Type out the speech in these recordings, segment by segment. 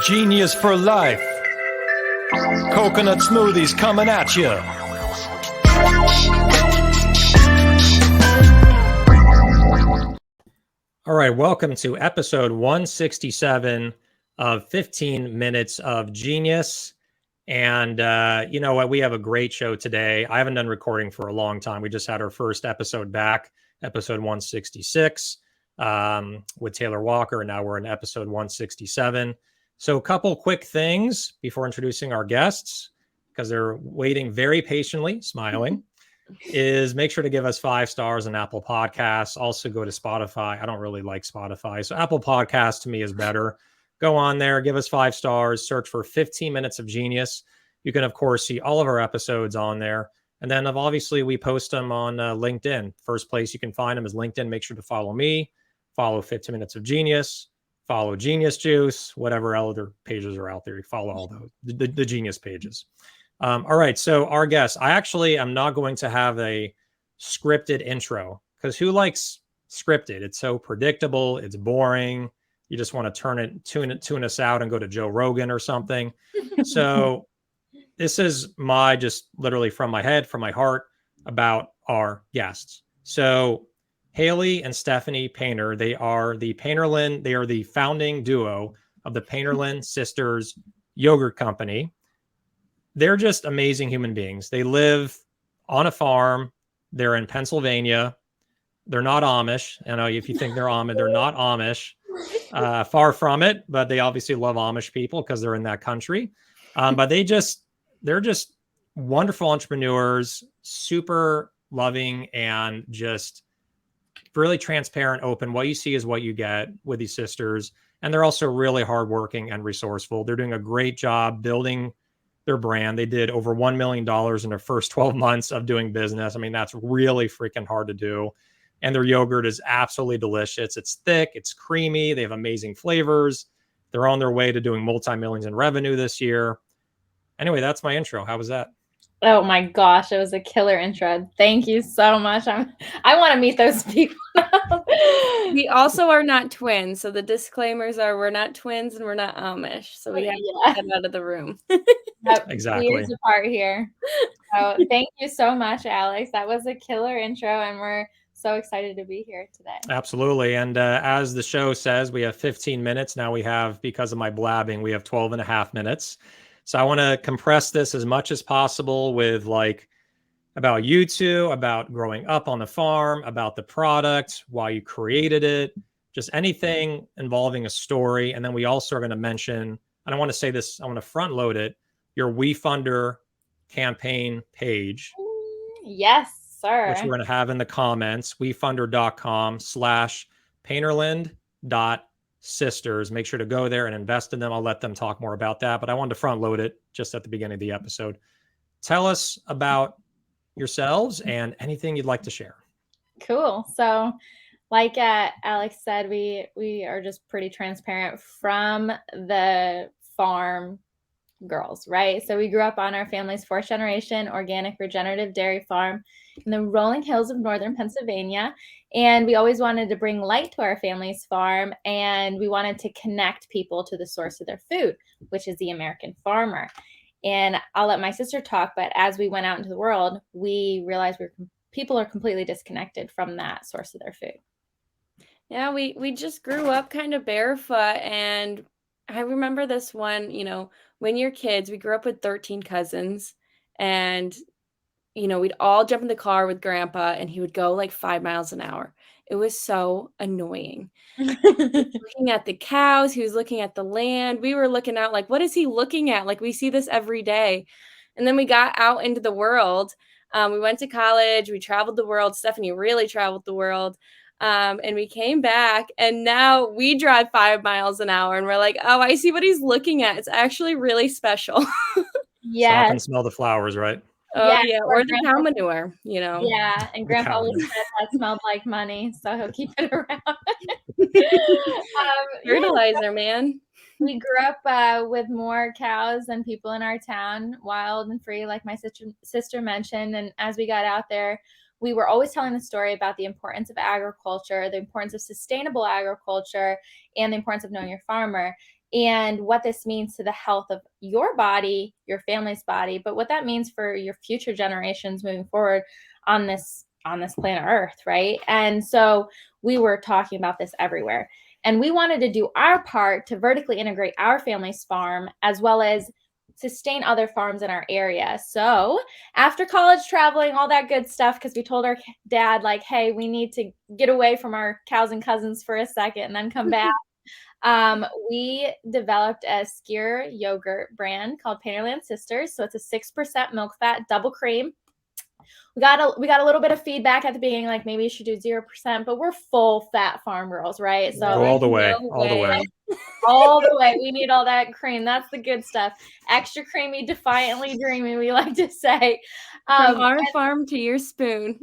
Genius for life. Coconut smoothies coming at you. All right, welcome to episode 167 of 15 Minutes of Genius. And you know what? We have a great show today. I haven't done recording for a long time. We just had our first episode back, episode 166 with Taylor Walker. And now we're in episode 167. So a couple quick things before introducing our guests, because they're waiting very patiently, smiling, is make sure to give us 5 stars on Apple Podcasts. Also go to Spotify. I don't really like Spotify. So Apple Podcasts to me is better. Go on there, give us 5 stars, search for 15 Minutes of Genius. You can, of course, see all of our episodes on there. And then obviously we post them on LinkedIn. First place you can find them is LinkedIn. Make sure to follow me, follow 15 Minutes of Genius, follow Genius Juice, whatever other pages are out there. You follow all the Genius pages. All right. So our guest, I actually am not going to have a scripted intro because who likes scripted? It's so predictable. It's boring. You just want to tune us out and go to Joe Rogan or something. So this is my just literally from my head, from my heart about our guests. So Hayley and Stephanie Painter, they are the founding duo of the Painterland Sisters yogurt company. They're just amazing human beings. They live on a farm. They're in Pennsylvania. They're not Amish. I know if you think they're Amish, they're not Amish. Far from it, but they obviously love Amish people because they're in that country. But they're just wonderful entrepreneurs, super loving, and just really transparent, open. What you see is what you get with these sisters. And they're also really hardworking and resourceful. They're doing a great job building their brand. They did over $1 million in their first 12 months of doing business. I mean, that's really freaking hard to do. And their yogurt is absolutely delicious. It's thick, it's creamy. They have amazing flavors. They're on their way to doing multi-millions in revenue this year. Anyway, that's my intro. How was that? Oh my gosh, it was a killer intro. Thank you so much. I want to meet those people. We also are not twins. So the disclaimers are we're not twins and we're not Amish. So we have to get out of the room. Yep, Exactly. years apart here. So thank you so much, Alex. That was a killer intro, and we're so excited to be here today. Absolutely. And as the show says, we have 15 minutes. Now we have, because of my blabbing, we have 12 and a half minutes. So I want to compress this as much as possible with like about you two, about growing up on the farm, about the product, why you created it, just anything involving a story. And then we also are going to mention, I don't want to say this, I want to front load it, your WeFunder campaign page. Yes, sir. Which we're going to have in the comments, wefunder.com/Painterland.Sisters. Make sure to go there and invest in them. I'll let them talk more about that, but I wanted to front load it just at the beginning of the episode. Tell us about yourselves and anything you'd like to share. Cool. So like Alex said, we are just pretty transparent from the farm girls, right? So we grew up on our family's 4th generation organic regenerative dairy farm in the rolling hills of northern Pennsylvania. And we always wanted to bring light to our family's farm, and we wanted to connect people to the source of their food, which is the American farmer. And I'll let my sister talk, but as we went out into the world, we realized people are completely disconnected from that source of their food. Yeah, we just grew up kind of barefoot, and I remember this one, when you're kids, we grew up with 13 cousins, and we'd all jump in the car with grandpa and he would go like 5 miles an hour. It was so annoying. Looking at the cows, he was looking at the land. We were looking out like, what is he looking at? Like, we see this every day. And then we got out into the world. We went to college. We traveled the world. Stephanie really traveled the world. And we came back, and now we drive 5 miles an hour, and we're like, oh, I see what he's looking at. It's actually really special. Yeah. Stop and smell the flowers, right? Oh, yeah. Or the cow manure, Yeah. And Grandpa always said that smelled like money, so he'll keep it around. Fertilizer, man. We grew up with more cows than people in our town, wild and free, like my sister mentioned. And as we got out there, we were always telling the story about the importance of agriculture, the importance of sustainable agriculture, and the importance of knowing your farmer, and what this means to the health of your body, your family's body, but what that means for your future generations moving forward on this planet Earth, right? And so we were talking about this everywhere. And we wanted to do our part to vertically integrate our family's farm as well as sustain other farms in our area. So after college, traveling, all that good stuff, because we told our dad, like, hey, we need to get away from our cows and cousins for a second and then come back. We developed a Skyr yogurt brand called Painterland Sisters. So it's a 6% milk fat, double cream. We got a little bit of feedback at the beginning, like maybe you should do 0%, but we're full fat farm girls, right? So all the way, No all the way. all the way. We need all that cream. That's the good stuff. Extra creamy, defiantly dreamy, we like to say. From our farm to your spoon.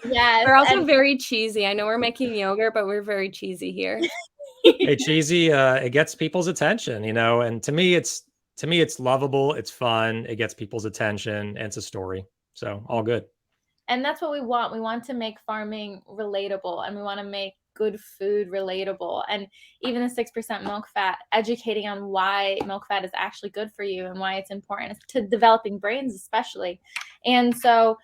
Yes. We're also very cheesy. I know we're making yogurt, but we're very cheesy here. Hey, cheesy, it gets people's attention, you know, and to me it's lovable, it's fun, it gets people's attention, and it's a story. So all good. And that's what we want. We want to make farming relatable, and we want to make good food relatable. And even the 6% milk fat, educating on why milk fat is actually good for you and why it's important to developing brains, especially. And so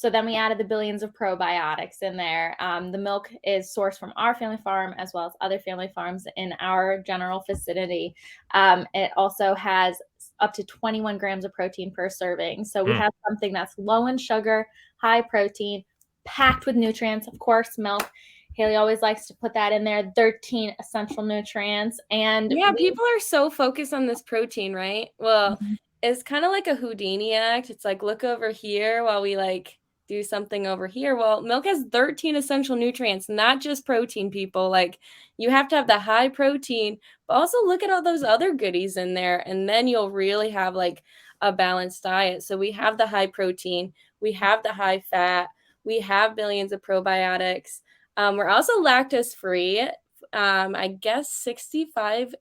then we added the billions of probiotics in there. The milk is sourced from our family farm as well as other family farms in our general vicinity. It also has up to 21 grams of protein per serving. So we have something that's low in sugar, high protein, packed with nutrients. Of course, milk. Hayley always likes to put that in there, 13 essential nutrients. And yeah, people are so focused on this protein, right? Well, it's kind of like a Houdini act. It's like, look over here while we like do something over here. Well, milk has 13 essential nutrients, not just protein, people. Like, you have to have the high protein, but also look at all those other goodies in there, and then you'll really have like a balanced diet. So we have the high protein, we have the high fat, we have billions of probiotics. We're also lactose-free. I guess 65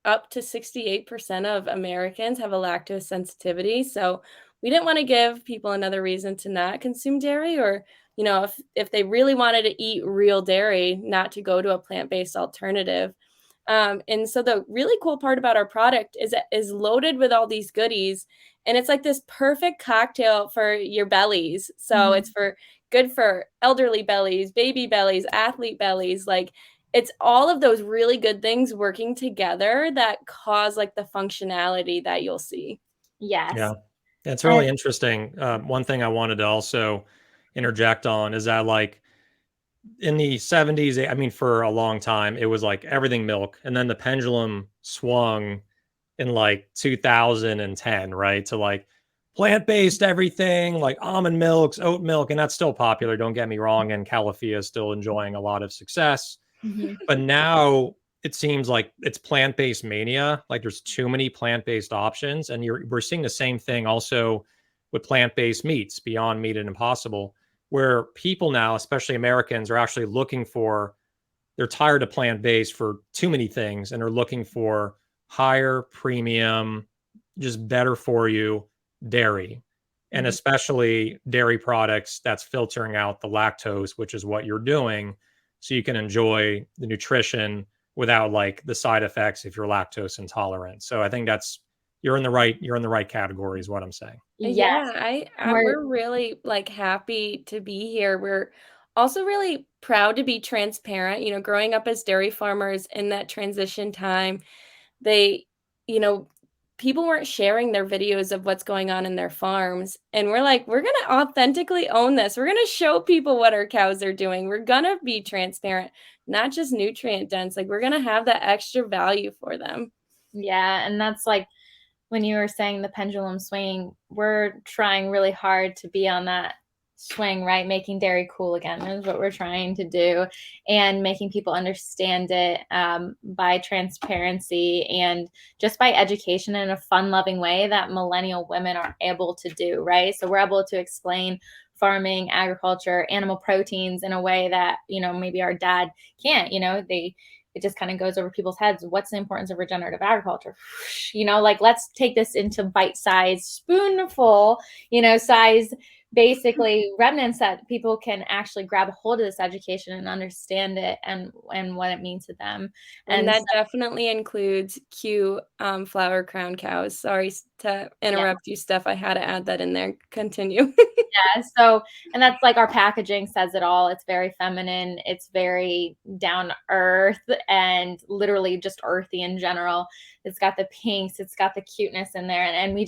up to 68% of Americans have a lactose sensitivity. So we didn't want to give people another reason to not consume dairy, or, you know, if they really wanted to eat real dairy, not to go to a plant-based alternative. And so the really cool part about our product is loaded with all these goodies, and it's like this perfect cocktail for your bellies. So it's good for elderly bellies, baby bellies, athlete bellies. Like, it's all of those really good things working together that cause like the functionality that you'll see. Yes. Yeah. It's really interesting. One thing I wanted to also interject on is that, like, in the 70s, I mean, for a long time, it was like everything milk. And then the pendulum swung in like 2010, right? To like plant-based everything, like almond milks, oat milk. And that's still popular. Don't get me wrong. And Califia is still enjoying a lot of success. But now it seems like it's plant-based mania. Like, there's too many plant-based options. And we're seeing the same thing also with plant-based meats, Beyond Meat and Impossible, where people now, especially Americans, are actually they're tired of plant-based for too many things, and they're looking for higher premium, just better for you dairy. And especially dairy products that's filtering out the lactose, which is what you're doing, so you can enjoy the nutrition without like the side effects if you're lactose intolerant. So I think you're in the right category is what I'm saying. yes. Yeah, we're really like happy to be here. We're also really proud to be transparent. You know, growing up as dairy farmers in that transition time, people weren't sharing their videos of what's going on in their farms. And we're like, we're going to authentically own this. We're going to show people what our cows are doing. We're going to be transparent, not just nutrient dense. Like, we're going to have that extra value for them. Yeah. And that's like, when you were saying the pendulum swinging, we're trying really hard to be on that swing, right? Making dairy cool again is what we're trying to do, and making people understand it by transparency and just by education in a fun, loving way that millennial women are able to do, right? So we're able to explain farming, agriculture, animal proteins in a way that, you know, maybe our dad can't. You know, it just kind of goes over people's heads. What's the importance of regenerative agriculture? You know, like, let's take this into bite-sized, spoonful, you know, size basically remnants that people can actually grab a hold of this education and understand it and what it means to them. And And that so, definitely includes cute flower crown cows. Sorry to yeah. interrupt you, Steph. I had to add that in there. Continue. Yeah, so, and that's like our packaging says it all. It's very feminine. It's very down to earth and literally just earthy in general. It's got the pinks, it's got the cuteness in there. And we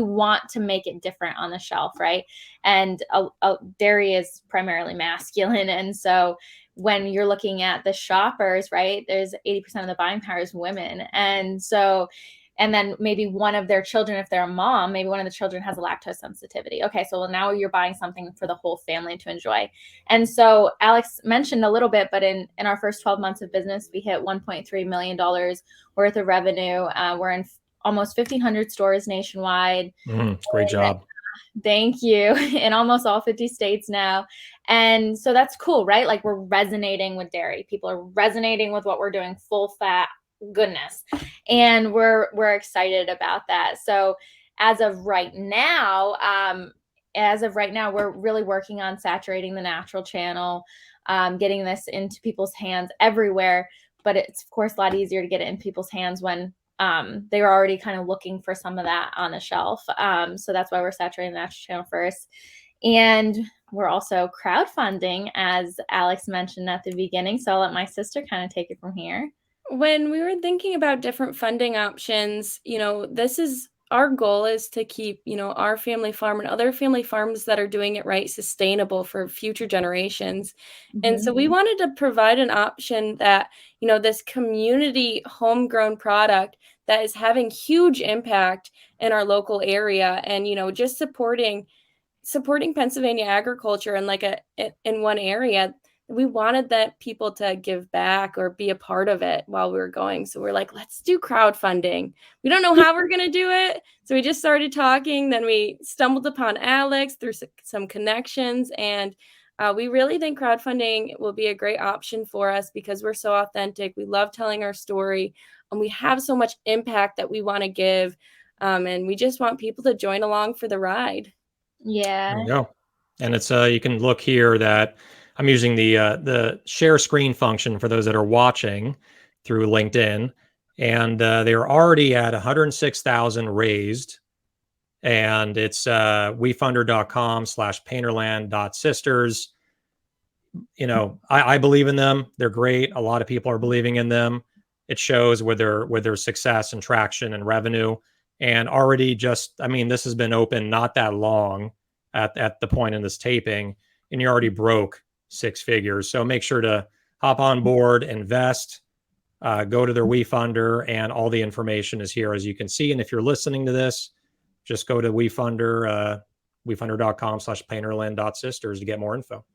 want to make it different on the shelf, right? And dairy is primarily masculine. And so when you're looking at the shoppers, right, there's 80% of the buying power is women. And so, and then maybe one of their children, if they're a mom, maybe one of the children has a lactose sensitivity. Okay, so now you're buying something for the whole family to enjoy. And so Alex mentioned a little bit, but in our first 12 months of business, we hit $1.3 million worth of revenue. We're in almost 1,500 stores nationwide. Great job. Thank you. In almost all 50 states now. And so that's cool, right? Like we're resonating with dairy. People are resonating with what we're doing, full fat goodness. And we're excited about that. So as of right now, we're really working on saturating the natural channel, getting this into people's hands everywhere. But it's of course a lot easier to get it in people's hands when they were already kind of looking for some of that on the shelf. So that's why we're saturating the natural channel first. And we're also crowdfunding, as Alex mentioned at the beginning. So I'll let my sister kind of take it from here. When we were thinking about different funding options, our goal is to keep, our family farm and other family farms that are doing it right sustainable for future generations. And so we wanted to provide an option that, this community homegrown product that is having huge impact in our local area and, just supporting Pennsylvania agriculture in in one area. We wanted that people to give back or be a part of it while we were going. So we're like, let's do crowdfunding. We don't know how we're going to do it. So we just started talking. Then we stumbled upon Alex through some connections. And we really think crowdfunding will be a great option for us because we're so authentic. We love telling our story and we have so much impact that we want to give. And we just want people to join along for the ride. Yeah. There you go. And it's you can look here that I'm using the share screen function for those that are watching through LinkedIn, and they are already at 106,000 raised, and it's wefunder.com/painterland.sisters. I believe in them. They're great. A lot of people are believing in them. It shows with their success and traction and revenue. And already this has been open not that long at the point in this taping, and you already broke 6 figures. So make sure to hop on board, invest, go to their WeFunder, and all the information is here, as you can see. And if you're listening to this, just go to WeFunder, wefunder.com/painterland.sisters to get more info.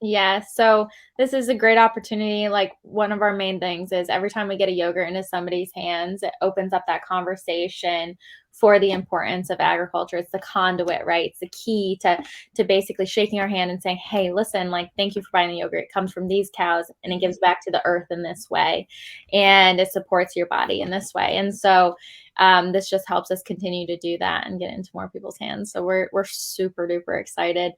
Yeah, so this is a great opportunity. Like one of our main things is every time we get a yogurt into somebody's hands, it opens up that conversation for the importance of agriculture. It's the conduit, right? It's the key to basically shaking our hand and saying, hey, listen, like, thank you for buying the yogurt. It comes from these cows and it gives back to the earth in this way. And it supports your body in this way. And so this just helps us continue to do that and get into more people's hands. So we're super duper excited.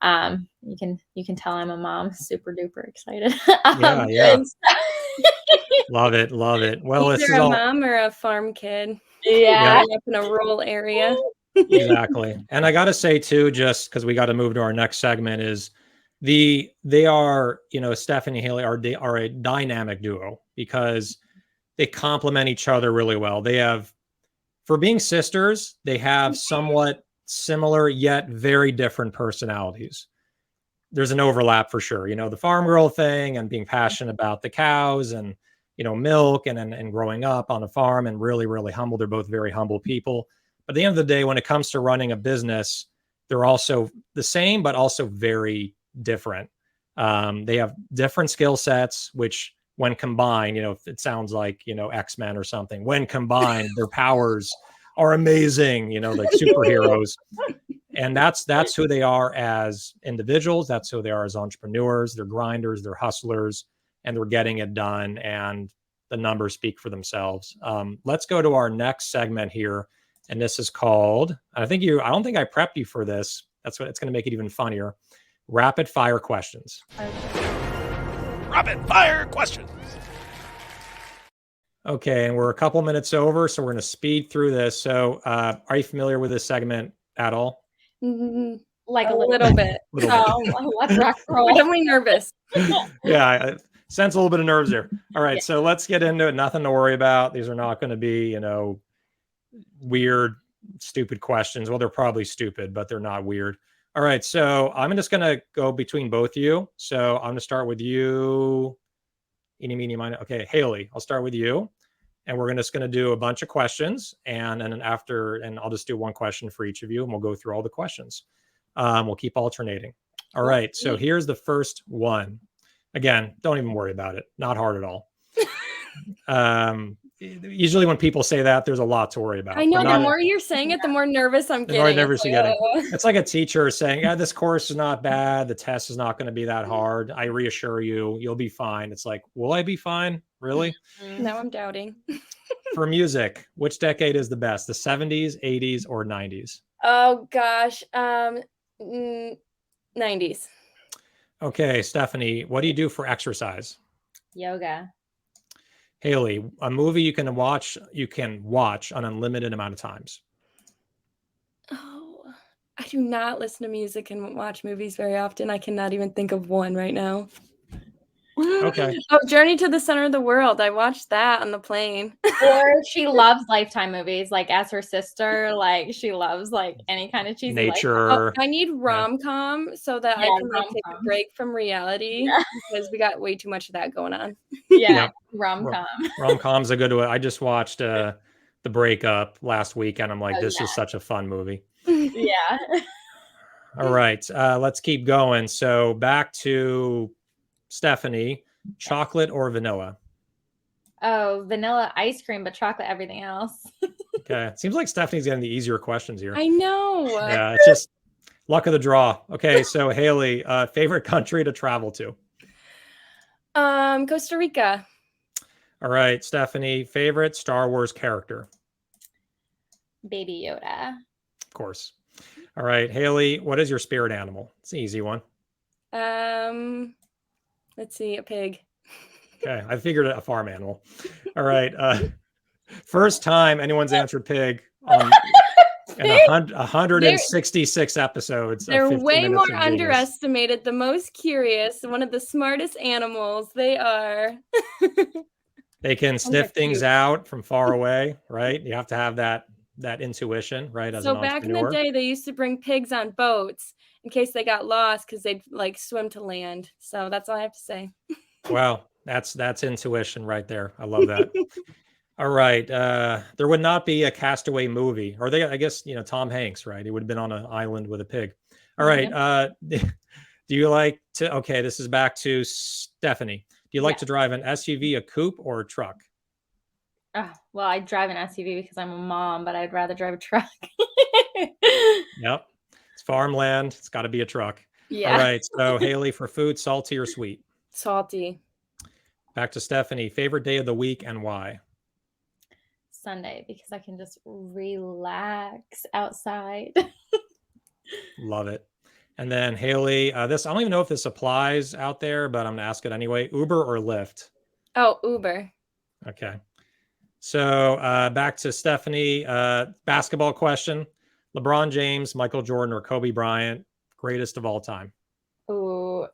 You can tell I'm a mom, super duper excited. Yeah. Love it. Well, either this is a all mom or a farm kid. Yeah. Up in a rural area. Exactly. And I got to say too, just because we got to move to our next segment, is they are, Stephanie and Hayley are a dynamic duo because they complement each other really well. They have, for being sisters, they have somewhat similar yet very different personalities. There's an overlap for sure, the farm girl thing and being passionate about the cows and, milk and growing up on a farm and really, really humble. They're both very humble people. But at the end of the day, when it comes to running a business, they're also the same, but also very different. They have different skill sets, which when combined, it sounds like, X-Men or something. When combined, their powers are amazing, like superheroes. And that's who they are as individuals. That's who they are as entrepreneurs. They're grinders, they're hustlers, and they're getting it done. And the numbers speak for themselves. Let's go to our next segment here. And this is called, I don't think I prepped you for this, That's what it's going to make it even funnier. Rapid fire questions. Rapid fire questions. Okay, and we're a couple minutes over, so we're going to speed through this. So, are you familiar with this segment at all? Like a little bit. Let's rock and roll. I'm definitely nervous. Yeah, I sense a little bit of nerves here. All right, so let's get into it. Nothing to worry about. These are not going to be, weird, stupid questions. Well, they're probably stupid, but they're not weird. All right, so I'm just going to go between both of you. So I'm going to start with you. Eeny, meeny, miny. Okay, Hayley, I'll start with you. And we're just going to do a bunch of questions. And then I'll just do one question for each of you, and we'll go through all the questions. We'll keep alternating. All right, so here's the first one. Again, don't even worry about it. Not hard at all. Usually when people say that, there's a lot to worry about. I know. The more you're saying it, the more nervous I'm getting. The more nervous you're getting. It's like a teacher saying, yeah, this course is not bad. The test is not going to be that hard. I reassure you, you'll be fine. It's like, will I be fine? Really? Now I'm doubting. For music, which decade is the best? The 70s, 80s, or 90s? Oh, gosh. 90s. Okay, Stephanie, what do you do for exercise? Yoga. Hayley, a movie you can watch an unlimited amount of times. Oh, I do not listen to music and watch movies very often. I cannot even think of one right now. Okay. Oh, Journey to the Center of the World. I watched that on the plane. Or she loves Lifetime movies, like as her sister. Like she loves like any kind of cheesy nature. I need rom-com so that I can take a break from reality because we got way too much of that going on. Yeah, rom-com. Rom-com's a good one. I just watched The Breakup last week, and I'm like, this is such a fun movie. Yeah. All right, let's keep going. So back to Stephanie, chocolate or vanilla? Oh, vanilla ice cream, but chocolate everything else. Okay. It seems like Stephanie's getting the easier questions here. I know. Yeah, it's just luck of the draw. Okay, so Hayley, favorite country to travel to? Costa Rica. All right, Stephanie, favorite Star Wars character? Baby Yoda. Of course. All right, Hayley, what is your spirit animal? It's an easy one. Let's see, a pig. Okay, I figured a farm animal. All right. First time anyone's answered pig on 166 episodes. They're way more underestimated. The most curious, one of the smartest animals. They are. They can sniff things out from far away, right? You have to have that intuition, right? As so an back in the day, they used to bring pigs on boats in case they got lost because they'd like swim to land. So that's all I have to say. Wow, that's intuition right there. I love that. All right, there would not be a Castaway movie, or I guess Tom Hanks, right? He would have been on an island with a pig. All right, do you like to? Okay, this is back to Stephanie. Do you like to drive an SUV, a coupe, or a truck? Well, I drive an SUV because I'm a mom, but I'd rather drive a truck. Yep. It's farmland. It's got to be a truck. Yeah. All right. So Hayley, for food, salty or sweet? Salty. Back to Stephanie. Favorite day of the week and why? Sunday, because I can just relax outside. Love it. And then Hayley, I don't even know if this applies out there, but I'm going to ask it anyway. Uber or Lyft? Oh, Uber. Okay. So back to Stephanie. Basketball question. LeBron James, Michael Jordan, or Kobe Bryant, greatest of all time? Ooh,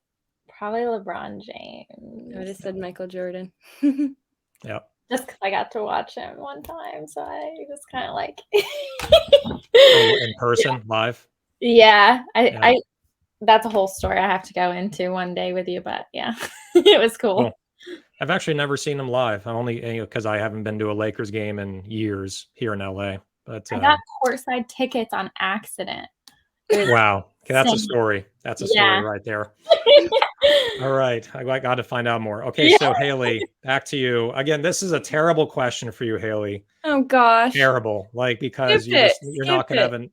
probably LeBron James. I would have said Michael Jordan. Yep. Just because I got to watch him one time, so I just kind of like in person, live. Yeah, I that's a whole story I have to go into one day with you, but yeah, it was cool. Well, I've actually never seen him live. I only because I haven't been to a Lakers game in years here in LA. But I got courtside tickets on accident. Wow. Okay, that's a story. That's a story right there. All right. I got to find out more. Okay, so Hayley, back to you. Again, this is a terrible question for you, Hayley. Oh gosh. Terrible. Like because you're not going to have an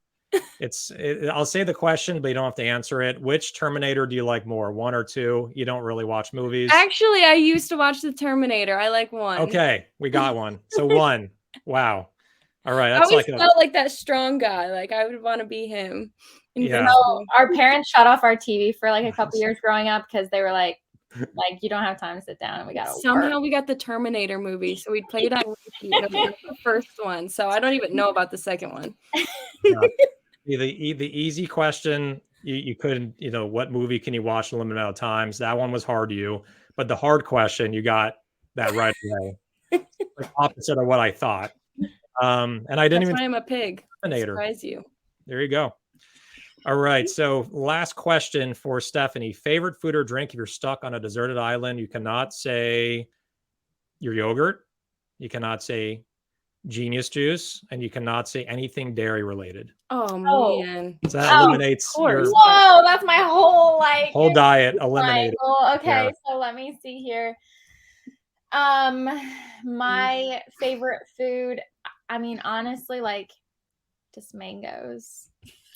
I'll say the question, but you don't have to answer it. Which Terminator do you like more, 1 or 2? You don't really watch movies. Actually, I used to watch the Terminator. I like 1. Okay, we got one. So 1. Wow. All right. I That's always like felt like that strong guy. Like I would want to be him. Yeah. No, our parents shut off our TV for like a couple years growing up because they were like you don't have time to sit down and we got to Somehow we got the Terminator movie, so we'd play it on repeat. It was the first one, so I don't even know about the second one. The easy question, you couldn't, what movie can you watch a limited amount of times? That one was hard to you, but the hard question, you got that right away. Like opposite of what I thought. And I didn't That's why I'm a pig. Terminator. Surprise you. There you go. All right. So last question for Stephanie. Favorite food or drink if you're stuck on a deserted island? You cannot say your yogurt. You cannot say Genius juice, and you cannot say anything dairy related. Oh man. So that eliminates your Whoa, that's my whole whole diet eliminated. Okay, so let me see here. My favorite food, I mean, honestly, like just mangoes.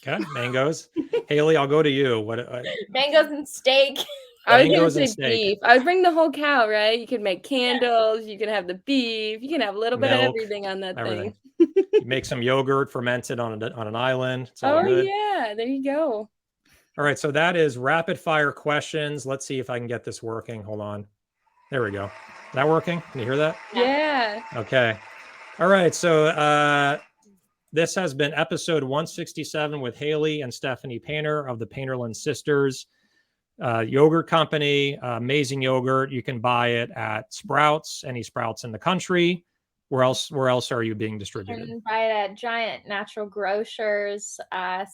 Okay, mangoes. Haley, I'll go to you. What mangoes and steak. I was gonna say beef. I would bring the whole cow, right? You could make candles, you can have the beef, you can have a little bit of everything on that thing. You make some yogurt fermented on an island. It's all good. Yeah, there you go. All right, so that is rapid fire questions. Let's see if I can get this working. Hold on. There we go. Is that working? Can you hear that? Yeah. Okay. All right, so this has been episode 167 with Hayley and Stephanie Painter of the Painterland Sisters yogurt company. Amazing yogurt. You can buy it at Sprouts, any Sprouts in the country. Where else are you being distributed? You can buy it at Giant Natural Grocers,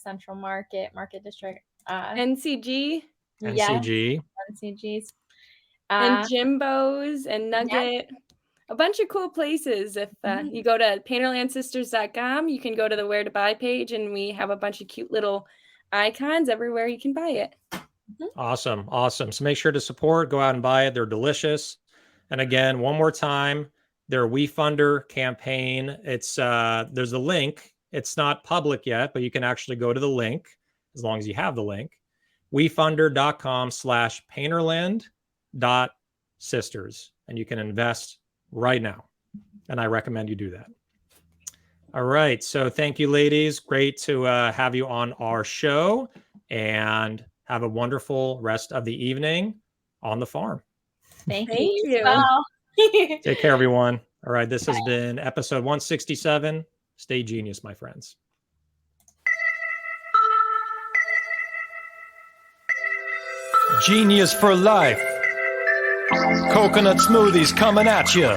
Central Market District. NCG. NCG. NCGs. And Jimbo's and Nugget. Yeah. A bunch of cool places. If you go to painterlandsisters.com, you can go to the where to buy page, and we have a bunch of cute little icons everywhere you can buy it. Awesome. So make sure to support, go out and buy it. They're delicious. And again, one more time, their WeFunder campaign. It's there's a link. It's not public yet, but you can actually go to the link as long as you have the link. WeFunder.com/Painterland.Sisters, and you can invest right now. And I recommend you do that. All right. So thank you, ladies. Great to have you on our show, and have a wonderful rest of the evening on the farm. Thank you. Well. Take care, everyone. All right. This has been episode 167. Stay genius, my friends. Genius for life. Coconut smoothies coming at you.